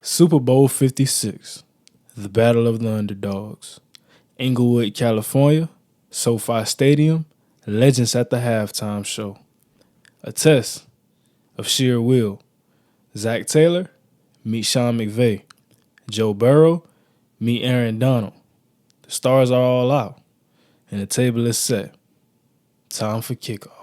Super Bowl 56, the Battle of the Underdogs. Inglewood, California, SoFi Stadium, legends at the halftime show. A test of sheer will. Zach Taylor, meet Sean McVay. Joe Burrow, meet Aaron Donald. The stars are all out, and the table is set. Time for kickoff.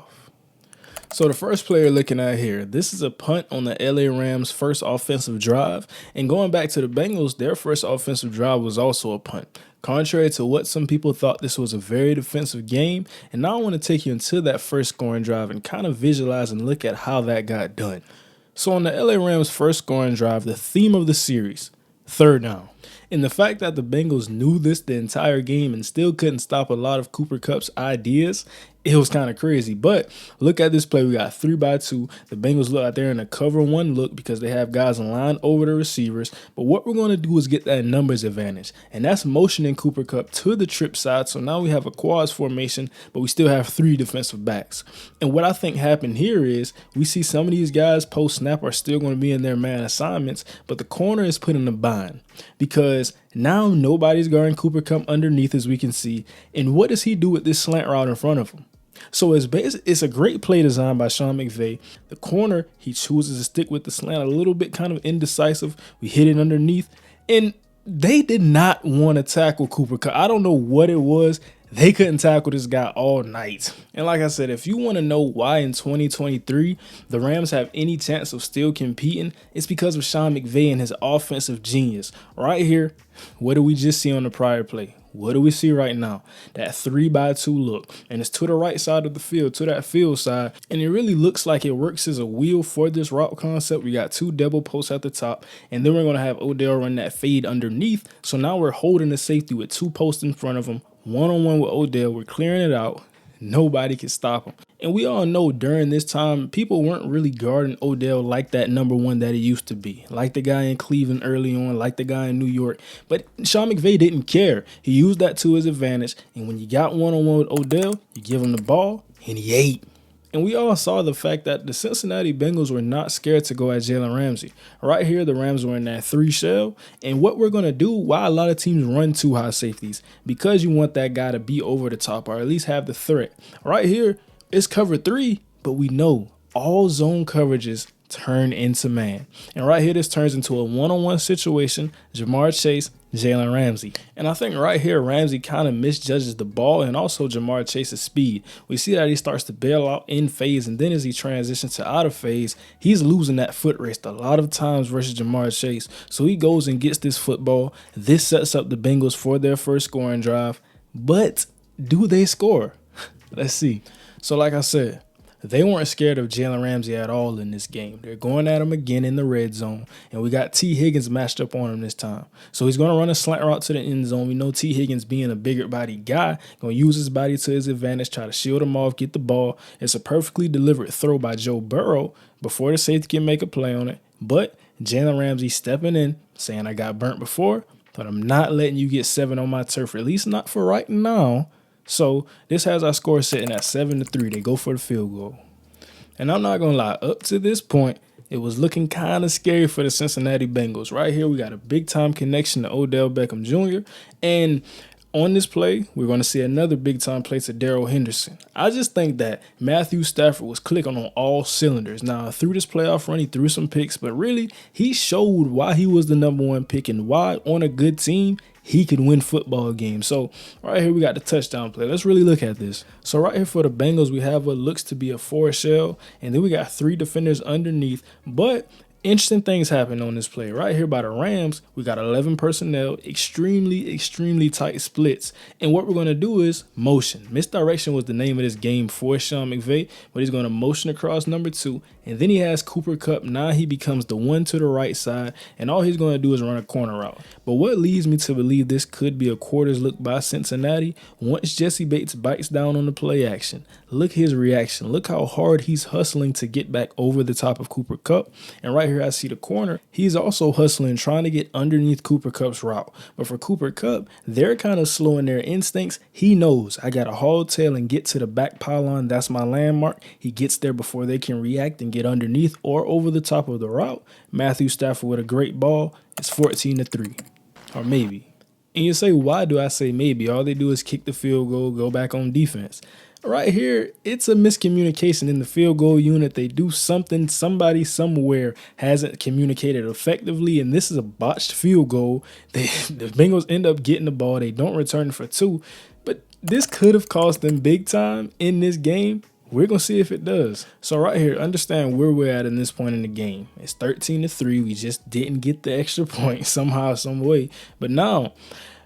So the first player looking at here, this is a punt on the LA Rams' first offensive drive. And going back to the Bengals, their first offensive drive was also a punt. Contrary to what some people thought, this was a very defensive game. And now I want to take you into that first scoring drive and kind of visualize and look at how that got done. So on the LA Rams' first scoring drive, the theme of the series, third down. And the fact that the Bengals knew this the entire game and still couldn't stop a lot of Cooper Kupp's ideas, it was kind of crazy. But look at this play. We got 3-by-2. The Bengals look like they're in a cover one look because they have guys in line over the receivers. But what we're going to do is get that numbers advantage. And that's motioning Cooper Kupp to the trip side. So now we have a quads formation, but we still have 3 defensive backs. And what I think happened here is we see some of these guys post-snap are still going to be in their man assignments, but the corner is put in a bind because now nobody's guarding Cooper Kupp underneath, as we can see. And what does he do with this slant route in front of him? So it's a great play design by Sean McVay. The corner, he chooses to stick with the slant a little bit, kind of indecisive. We hit it underneath. And they did not want to tackle Cooper Kupp. I don't know what it was. They couldn't tackle this guy all night. And like I said, if you want to know why in 2023 the Rams have any chance of still competing, it's because of Sean McVay and his offensive genius. Right here, what did we just see on the prior play? What do we see right now? That 3-by-2 look. And it's to the right side of the field, to that field side. And it really looks like it works as a wheel for this route concept. We got 2 double posts at the top. And then we're going to have Odell run that fade underneath. So now we're holding the safety with 2 posts in front of him. One-on-one with Odell. We're clearing it out. Nobody can stop him. And we all know during this time, people weren't really guarding Odell like that number one that he used to be. Like the guy in Cleveland early on, like the guy in New York. But Sean McVay didn't care. He used that to his advantage. And when you got one-on-one with Odell, you give him the ball, and he ate. And we all saw the fact that the Cincinnati Bengals were not scared to go at Jalen Ramsey. Right here, the Rams were in that 3 shell. And what we're going to do, why a lot of teams run 2 high safeties, because you want that guy to be over the top or at least have the threat. Right here, it's cover 3, but we know all zone coverages turn into man. And right here, this turns into a one-on-one situation. Jamar Chase, Jalen Ramsey. And I think right here, Ramsey kind of misjudges the ball and also Jamar Chase's speed. We see that he starts to bail out in phase, and then as he transitions to out of phase, he's losing that foot race a lot of times versus Jamar Chase. So he goes and gets this football. This sets up the Bengals for their first scoring drive. But do they score? Let's see. So like I said, they weren't scared of Jalen Ramsey at all in this game. They're going at him again in the red zone, and we got T. Higgins matched up on him this time. So he's going to run a slant route to the end zone. We know T. Higgins, being a bigger body guy, going to use his body to his advantage, try to shield him off, get the ball. It's a perfectly delivered throw by Joe Burrow before the safety can make a play on it. But Jalen Ramsey stepping in, saying, I got burnt before, but I'm not letting you get 7 on my turf, at least not for right now. So this has our score sitting at 7-3. They go for the field goal. And I'm not going to lie, up to this point, it was looking kind of scary for the Cincinnati Bengals. Right here, we got a big-time connection to Odell Beckham Jr. And on this play, we're going to see another big-time play to Darrell Henderson. I just think that Matthew Stafford was clicking on all cylinders. Now, through this playoff run, he threw some picks, but really, he showed why he was the number 1 pick and why on a good team, he could win football games. So right here, we got the touchdown play. Let's really look at this. So right here for the Bengals, we have what looks to be a 4 shell, and then we got 3 defenders underneath. But interesting things happen on this play. Right here by the Rams, we got 11 personnel, extremely tight splits. And what we're going to do is motion. Misdirection was the name of this game for Sean McVay, but he's going to motion across number 2. And then he has Cooper Kupp. Now he becomes the one to the right side, and all he's going to do is run a corner route. But what leads me to believe this could be a quarters look by Cincinnati once Jesse Bates bites down on the play action. Look his reaction. Look how hard he's hustling to get back over the top of Cooper Kupp. And right here I see the corner. He's also hustling, trying to get underneath Cooper Kupp's route. But for Cooper Kupp, they're kind of slow in their instincts. He knows I got to haul tail and get to the back pylon. That's my landmark. He gets there before they can react and get underneath or over the top of the route. Matthew Stafford with a great ball. It's 14-3. Or maybe. And you say, why do I say maybe? All they do is kick the field goal, go back on defense. Right here, it's a miscommunication in the field goal unit. They do something, somebody somewhere hasn't communicated effectively, and this is a botched field goal. The Bengals end up getting the ball. They don't return it for 2, but this could have cost them big time in this game. We're going to see if it does. So right here, understand where we're at in this point in the game. It's 13-3. We just didn't get the extra point somehow, some way. But now,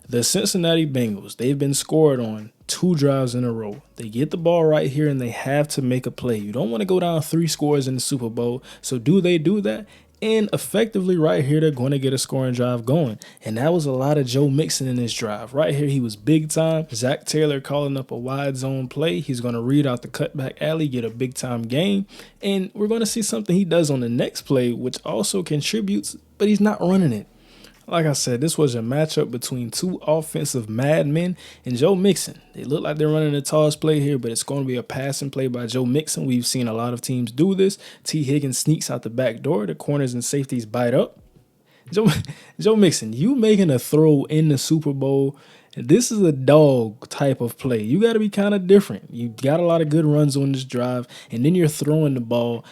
the Cincinnati Bengals, they've been scored on 2 drives in a row. They get the ball right here and they have to make a play. You don't want to go down 3 scores in the Super Bowl. So do they do that? And effectively right here, they're going to get a scoring drive going. And that was a lot of Joe Mixon in this drive. Right here, he was big time. Zach Taylor calling up a wide zone play. He's going to read out the cutback alley, get a big time gain. And we're going to see something he does on the next play, which also contributes, but he's not running it. Like I said, this was a matchup between 2 offensive madmen and Joe Mixon. They look like they're running a toss play here, but it's going to be a passing play by Joe Mixon. We've seen a lot of teams do this. T. Higgins sneaks out the back door. The corners and safeties bite up. Joe Mixon, you making a throw in the Super Bowl. This is a dog type of play. You got to be kind of different. You got a lot of good runs on this drive, and then you're throwing the ball.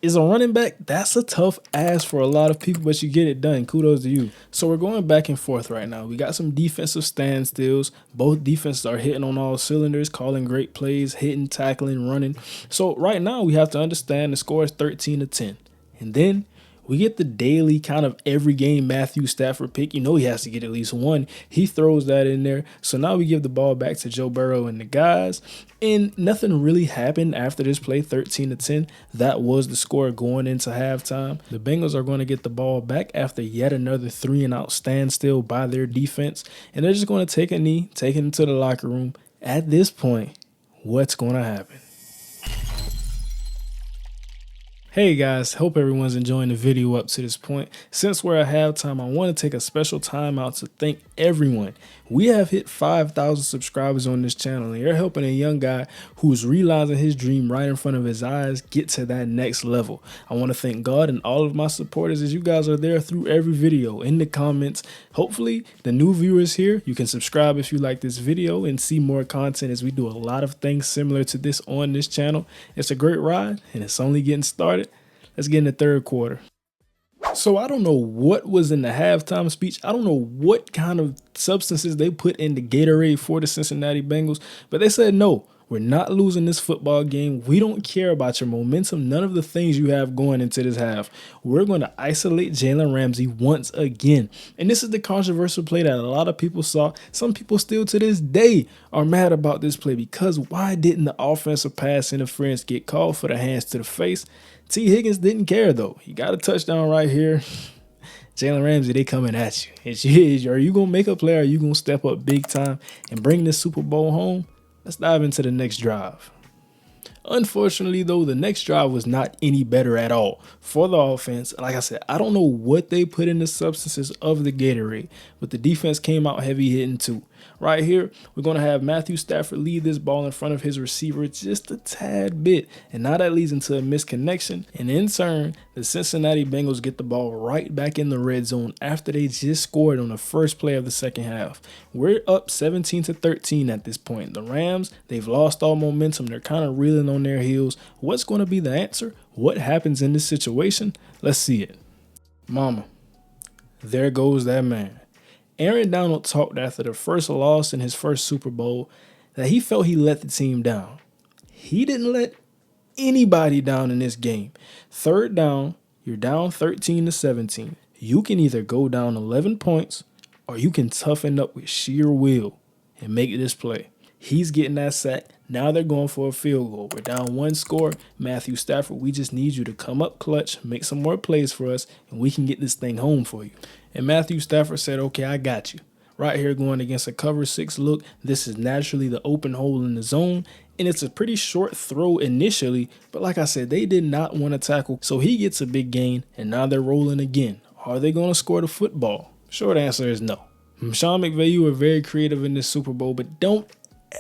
Is a running back, that's a tough ask for a lot of people, but you get it done. Kudos to you. So we're going back and forth right now. We got some defensive standstills. Both defenses are hitting on all cylinders, calling great plays, hitting, tackling, running. So right now we have to understand the score is 13-10. And then we get the daily kind of every game Matthew Stafford pick. You know he has to get at least one. He throws that in there. So now we give the ball back to Joe Burrow and the guys. And nothing really happened after this play, 13-10. That was the score going into halftime. The Bengals are going to get the ball back after yet another 3-and-out standstill by their defense. And they're just going to take a knee, take it into the locker room. At this point, what's going to happen? Hey guys, hope everyone's enjoying the video up to this point. Since we're at halftime, I want to take a special time out to thank everyone. We have hit 5,000 subscribers on this channel, and you're helping a young guy who's realizing his dream right in front of his eyes get to that next level. I want to thank God and all of my supporters as you guys are there through every video, in the comments. Hopefully, the new viewers here, you can subscribe if you like this video and see more content as we do a lot of things similar to this on this channel. It's a great ride, and it's only getting started. Let's get in the third quarter. So I don't know what was in the halftime speech. I don't know what kind of substances they put in the Gatorade for the Cincinnati Bengals, but they said, no, we're not losing this football game. We don't care about your momentum, none of the things you have going into this half. We're going to isolate Jalen Ramsey once again. And this is the controversial play that a lot of people saw. Some people still to this day are mad about this play because why didn't the offensive pass interference get called for the hands to the face? T. Higgins didn't care, though. He got a touchdown right here. Jalen Ramsey, they coming at you. Are you going to make a play or are you going to step up big time and bring this Super Bowl home? Let's dive into the next drive. Unfortunately, though, the next drive was not any better at all for the offense. Like I said, I don't know what they put in the substances of the Gatorade, but the defense came out heavy hitting too. Right here, we're going to have Matthew Stafford lead this ball in front of his receiver just a tad bit, and now that leads into a misconnection, and in turn, the Cincinnati Bengals get the ball right back in the red zone after they just scored on the first play of the second half. We're up 17-13 at this point. The Rams, they've lost all momentum. They're kind of reeling on their heels. What's going to be the answer? What happens in this situation? Let's see it. Mama, there goes that man. Aaron Donald talked after the first loss in his first Super Bowl that he felt he let the team down. He didn't let anybody down in this game. Third down, you're down 13-17. You can either go down 11 points or you can toughen up with sheer will and make this play. He's getting that sack. Now they're going for a field goal. We're down 1 score. Matthew Stafford, we just need you to come up clutch, make some more plays for us, and we can get this thing home for you. And Matthew Stafford said, okay, I got you. Right here going against a cover 6 look, this is naturally the open hole in the zone, and it's a pretty short throw initially, but like I said, they did not want to tackle, so he gets a big gain, and now they're rolling again. Are they going to score the football? Short answer is no. Sean McVay, you were very creative in this Super Bowl, but don't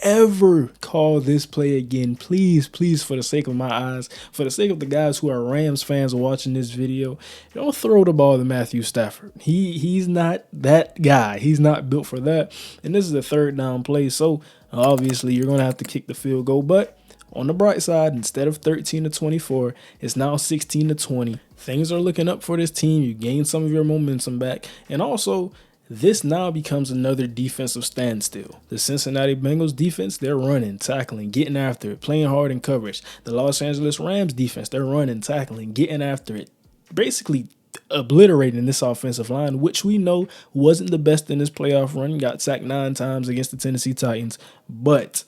ever call this play again. Please, please, for the sake of my eyes, for the sake of the guys who are Rams fans watching this video, don't throw the ball to Matthew Stafford. He's not that guy. He's not built for that. And this is a 3rd down play, so obviously you're going to have to kick the field goal. But on the bright side, instead of 13-24, it's now 16-20. Things are looking up for this team. You gain some of your momentum back. And also, this now becomes another defensive standstill. The Cincinnati Bengals defense, they're running, tackling, getting after it, playing hard in coverage. The Los Angeles Rams defense, they're running, tackling, getting after it, basically obliterating this offensive line, which we know wasn't the best in this playoff run. Got sacked 9 times against the Tennessee Titans. But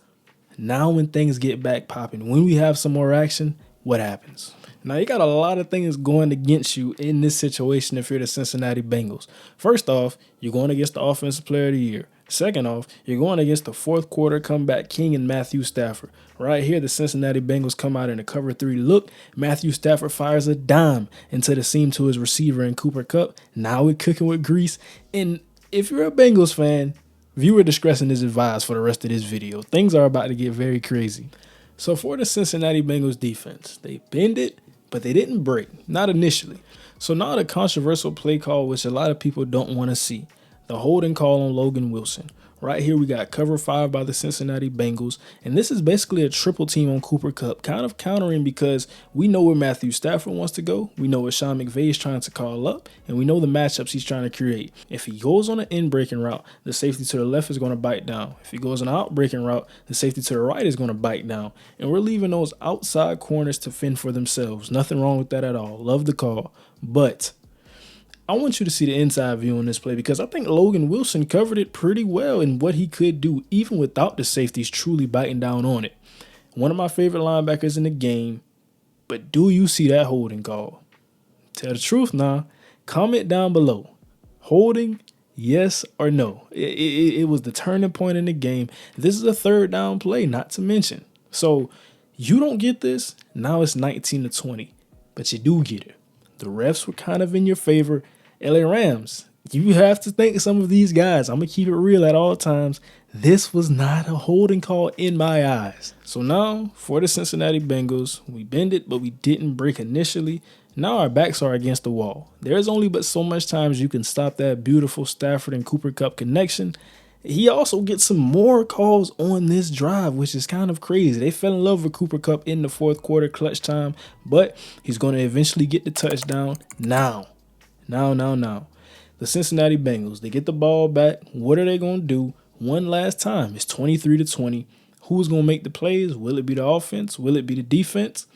now when things get back popping, when we have some more action, what happens? Now, you got a lot of things going against you in this situation if you're the Cincinnati Bengals. First off, you're going against the Offensive Player of the Year. Second off, you're going against the 4th quarter comeback king in Matthew Stafford. Right here, the Cincinnati Bengals come out in a cover 3 look. Matthew Stafford fires a dime into the seam to his receiver in Cooper Kupp. Now we're cooking with grease. And if you're a Bengals fan, viewer discretion is advised for the rest of this video. Things are about to get very crazy. So for the Cincinnati Bengals defense, they bend it, but they didn't break, not initially. So now the controversial play call, which a lot of people don't want to see, the holding call on Logan Wilson. Right here we got cover 5 by the Cincinnati Bengals, and this is basically a triple team on Cooper Kupp, kind of countering because we know where Matthew Stafford wants to go, we know what Sean McVay is trying to call up, and we know the matchups he's trying to create. If he goes on an in-breaking route, the safety to the left is going to bite down. If he goes on an out-breaking route, the safety to the right is going to bite down, and we're leaving those outside corners to fend for themselves. Nothing wrong with that at all. Love the call, but I want you to see the inside view on this play because I think Logan Wilson covered it pretty well in what he could do even without the safeties truly biting down on it. One of my favorite linebackers in the game, but do you see that holding call? Tell the truth now. Comment down below. Holding, yes or no? It was the turning point in the game. This is a 3rd down play, not to mention. So you don't get this. Now it's 19-20, but you do get it. The refs were kind of in your favor. LA Rams, you have to thank some of these guys. I'm going to keep it real at all times. This was not a holding call in my eyes. So now for the Cincinnati Bengals, we bend it, but we didn't break initially. Now our backs are against the wall. There's only but so much times you can stop that beautiful Stafford and Cooper Kupp connection. He also gets some more calls on this drive, which is kind of crazy. They fell in love with Cooper Kupp in the 4th quarter clutch time, but he's going to eventually get the touchdown now. The Cincinnati Bengals, they get the ball back. What are they going to do? One last time. It's 23-20. Who's going to make the plays? Will it be the offense? Will it be the defense?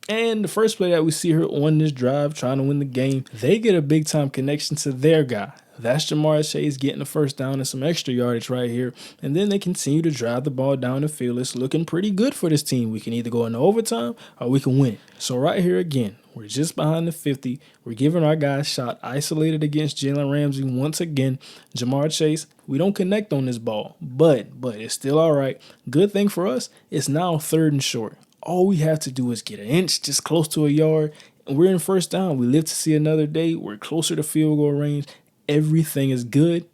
And the first play that we see here on this drive, trying to win the game, they get a big-time connection to their guy. That's Jamar Chase getting the 1st down and some extra yardage right here. And then they continue to drive the ball down the field. It's looking pretty good for this team. We can either go into overtime or we can win. So right here again, we're just behind the 50. We're giving our guy a shot, isolated against Jalen Ramsey once again. Jamar Chase, we don't connect on this ball, but it's still all right. Good thing for us, it's now 3rd and short. All we have to do is get an inch, just close to a yard, and we're in 1st down. We live to see another day. We're closer to field goal range. Everything is good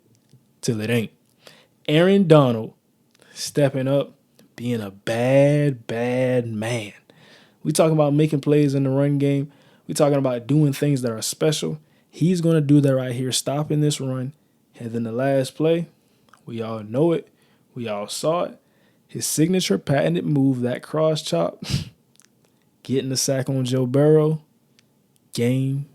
till it ain't. Aaron Donald stepping up, being a bad man. We talking about making plays in the run game. We talking about doing things that are special. He's going to do that right here, stopping this run. And then the last play, we all know it. We all saw it. His signature patented move, that cross chop, getting the sack on Joe Burrow, game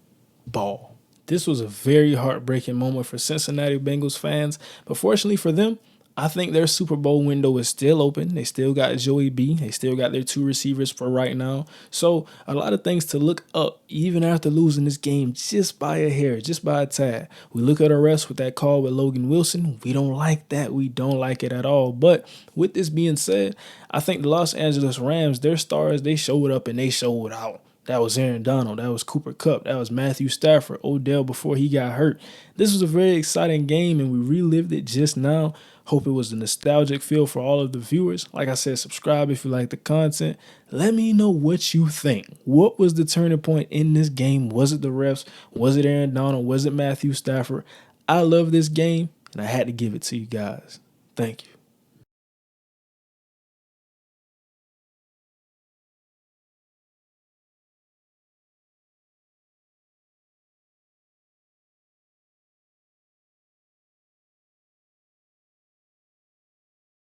ball. This was a very heartbreaking moment for Cincinnati Bengals fans, but fortunately for them, I think their Super Bowl window is still open. They still got Joey B. They still got their 2 receivers for right now. So a lot of things to look up, even after losing this game just by a hair, just by a tad. We look at our rest with that call with Logan Wilson. We don't like that. We don't like it at all. But with this being said, I think the Los Angeles Rams, their stars, they showed up and they showed out. That was Aaron Donald. That was Cooper Kupp. That was Matthew Stafford. Odell before he got hurt. This was a very exciting game, and we relived it just now. Hope it was a nostalgic feel for all of the viewers. Like I said, subscribe if you like the content. Let me know what you think. What was the turning point in this game? Was it the refs? Was it Aaron Donald? Was it Matthew Stafford? I love this game, and I had to give it to you guys. Thank you.